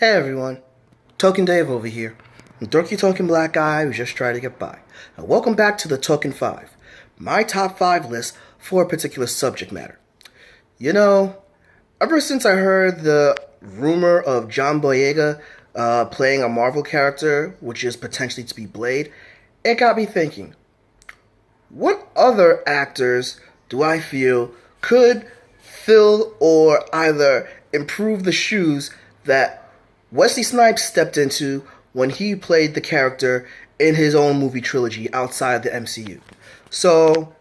Hey everyone, Token Dave over here. Dorky Token Black Guy who's just trying to get by. Now, welcome back to the Token 5, my top 5 list for a particular subject matter. You know, ever since I heard the rumor of John Boyega playing a Marvel character, which is potentially to be Blade, it got me thinking, what other actors do I feel could fill or either improve the shoes that Wesley Snipes stepped into when he played the character in his own movie trilogy outside the MCU. So,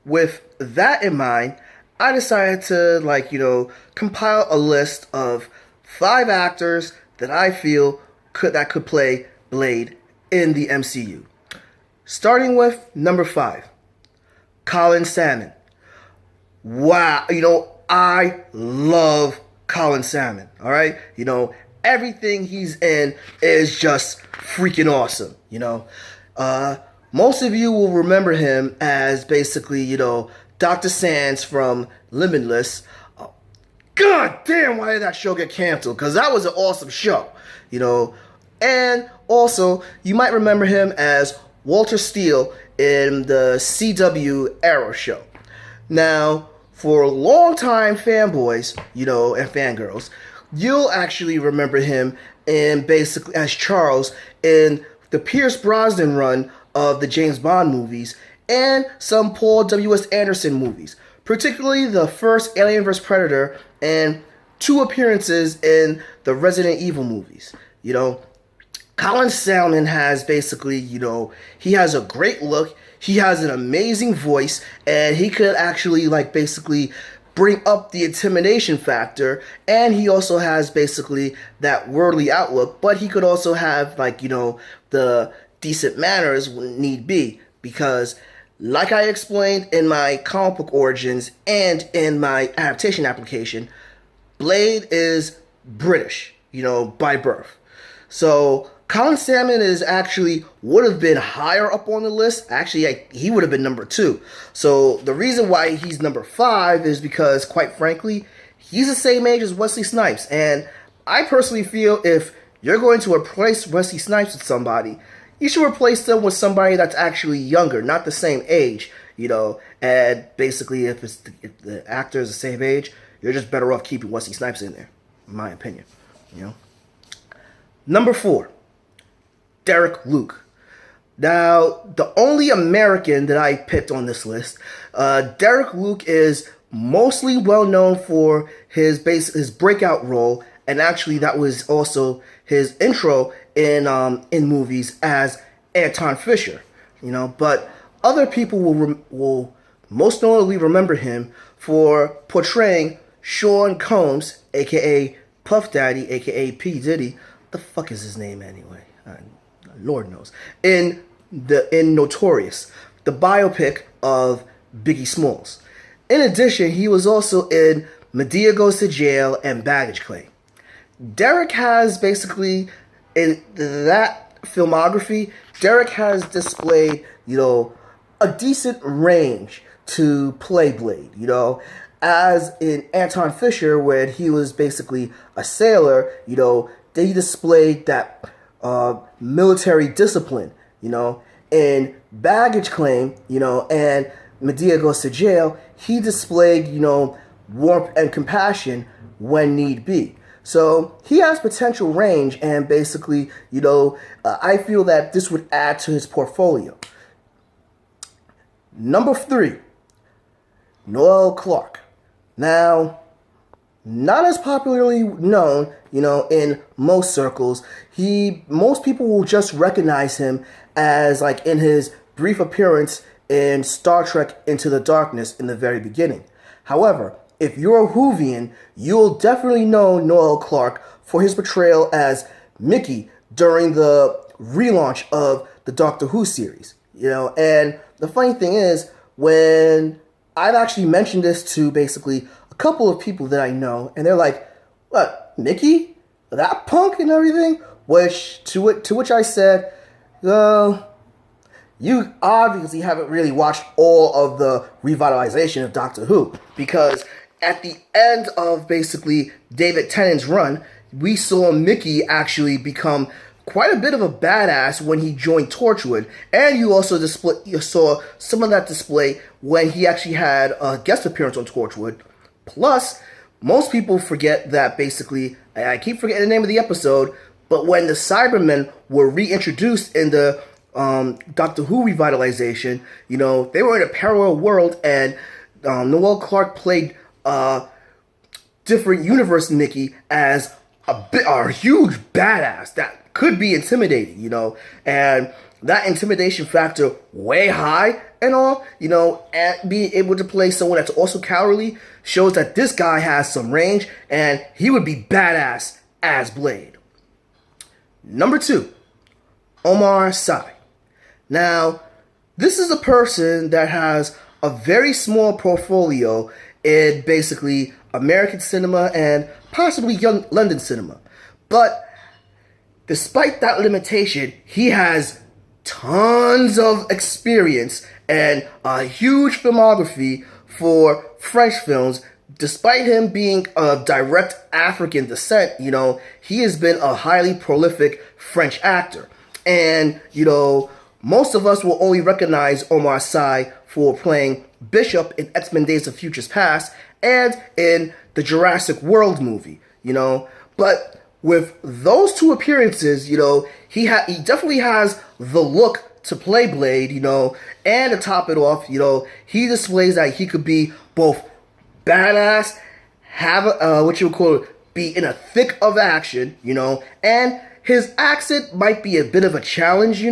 with that in mind, I decided to, compile a list of 5 actors that I feel could play Blade in the MCU. Starting with number 5, Colin Salmon. Wow, I love Colin Salmon, alright? Everything he's in is just freaking awesome, Most of you will remember him as basically, Dr. Sands from Limitless. God damn, why did that show get canceled? Because that was an awesome show, And also, you might remember him as Walter Steele in the CW Arrow show. Now, for longtime fanboys, and fangirls, you'll actually remember him basically as Charles in the Pierce Brosnan run of the James Bond movies and some Paul W.S. Anderson movies, particularly the first Alien vs. Predator and 2 appearances in the Resident Evil movies. Colin Salmon has basically, he has a great look, he has an amazing voice, and he could actually, basically bring up the intimidation factor, and he also has basically that worldly outlook, but he could also have the decent manners when need be, because like I explained in my comic book origins and in my adaptation application, Blade is British, by birth. So Colin Salmon would have been higher up on the list. Actually, he would have been number 2. So the reason why he's number 5 is because, quite frankly, he's the same age as Wesley Snipes. And I personally feel if you're going to replace Wesley Snipes with somebody, you should replace them with somebody that's actually younger, not the same age, And basically, if the actor is the same age, you're just better off keeping Wesley Snipes in there, in my opinion, Number 4. Derek Luke. Now, the only American that I picked on this list, Derek Luke is mostly well known for his breakout role, and actually that was also his intro in movies as Anton Fisher, But other people will most notably remember him for portraying Sean Combs, aka Puff Daddy, aka P Diddy. The fuck is his name anyway? Lord knows. In Notorious, the biopic of Biggie Smalls. In addition, he was also in Madea Goes to Jail and Baggage Claim. Derek has basically, in that filmography, Derek has displayed, a decent range to play Blade, As in Anton Fisher, when he was basically a sailor, they displayed that military discipline, in Baggage Claim, and Madea Goes to Jail, he displayed, warmth and compassion when need be. So he has potential range, and basically, I feel that this would add to his portfolio. Number 3, Noel Clarke. Now, not as popularly known, in most circles. Most people will just recognize him as in his brief appearance in Star Trek Into the Darkness in the very beginning. However, if you're a Whovian, you'll definitely know Noel Clarke for his portrayal as Mickey during the relaunch of the Doctor Who series. And the funny thing is, when I've actually mentioned this to basically a couple of people that I know, and they're like, "What, Mickey? That punk and everything?" To which I said, "Well, you obviously haven't really watched all of the revitalization of Doctor Who, because at the end of basically David Tennant's run, we saw Mickey actually become quite a bit of a badass when he joined Torchwood, and you saw some of that display when he actually had a guest appearance on Torchwood. Plus, most people forget that basically, I keep forgetting the name of the episode, but when the Cybermen were reintroduced in the Doctor Who revitalization, they were in a parallel world, and Noel Clarke played different universe Mickey as a huge badass that could be intimidating, and that intimidation factor way high and all, and being able to play someone that's also cowardly shows that this guy has some range, and he would be badass as Blade. Number 2, Omar Sy. Now, this is a person that has a very small portfolio in basically American cinema and possibly young London cinema. But despite that limitation, he has tons of experience and a huge filmography for French films. Despite him being of direct African descent, he has been a highly prolific French actor. And, most of us will only recognize Omar Sy for playing Bishop in X-Men Days of Futures Past and in the Jurassic World movie, But with those two appearances, he definitely has the look to play Blade, and to top it off, he displays that he could be both badass, have be in a thick of action, and his accent might be a bit of a challenge,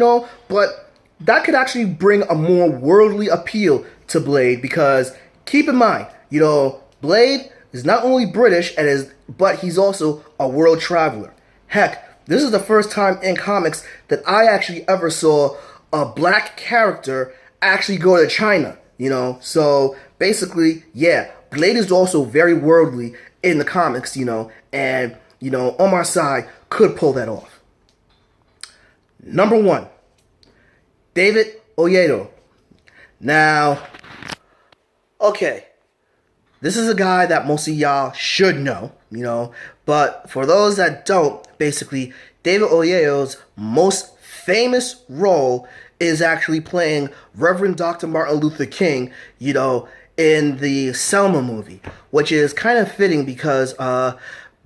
but that could actually bring a more worldly appeal to Blade, because keep in mind, Blade is not only British but he's also a world traveler. Heck, this is the first time in comics that I actually ever saw a black character actually go to China, So basically, yeah, Blade is also very worldly in the comics, and, Omar Sy could pull that off. Number 1, David Oyelowo. Now, okay, this is a guy that most of y'all should know, but for those that don't, basically, David Oyelowo's most famous role is actually playing Reverend Dr. Martin Luther King, in the Selma movie, which is kind of fitting because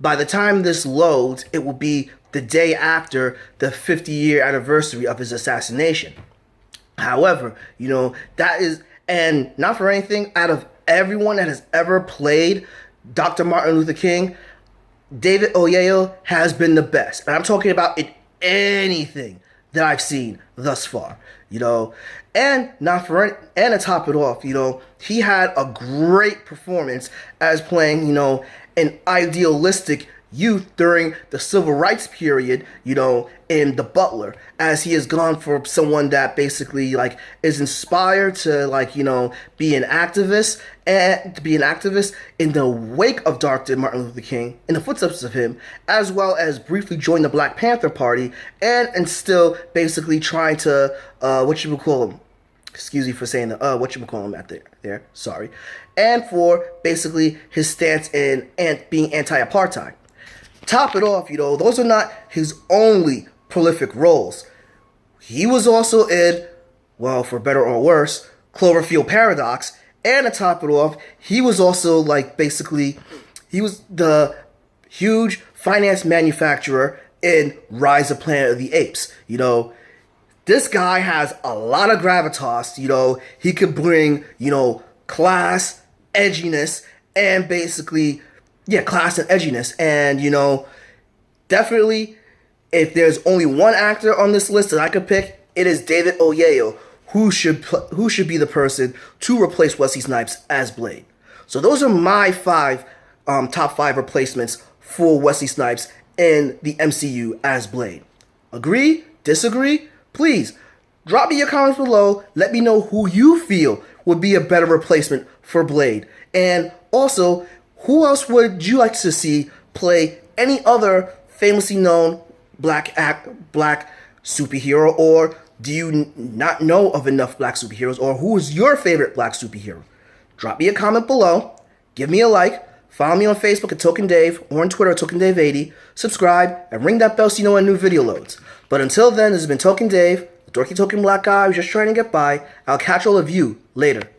by the time this loads, it will be the day after the 50-year anniversary of his assassination. However, that is, and not for anything, out of everyone that has ever played Dr. Martin Luther King, David Oyelowo has been the best. And I'm talking about in anything that I've seen thus far, And to top it off, he had a great performance as playing, an idealistic youth during the civil rights period, in The Butler, as he has gone for someone that basically is inspired to be an activist, and to be an activist in the wake of Dr. Martin Luther King, in the footsteps of him, as well as briefly join the Black Panther Party, and still basically trying to excuse me for saying sorry, and for basically his stance in being anti-apartheid. Top it off, those are not his only prolific roles. He was also in, well, for better or worse, Cloverfield Paradox, and to top it off, he was also he was the huge finance manufacturer in Rise of Planet of the Apes. This guy has a lot of gravitas, he could bring, class, edginess, and basically, class and edginess. And, definitely, if there's only one actor on this list that I could pick, it is David Oyelowo, who should be the person to replace Wesley Snipes as Blade. So those are my top 5 replacements for Wesley Snipes in the MCU as Blade. Agree? Disagree? Please, drop me your comments below. Let me know who you feel would be a better replacement for Blade. And also, who else would you like to see play any other famously known black superhero? Or do you not know of enough black superheroes? Or who is your favorite black superhero? Drop me a comment below. Give me a like. Follow me on Facebook at Token Dave or on Twitter at Token Dave 80. Subscribe and ring that bell so you know when a new video loads. But until then, this has been Token Dave, the dorky token black guy who's just trying to get by. I'll catch all of you later.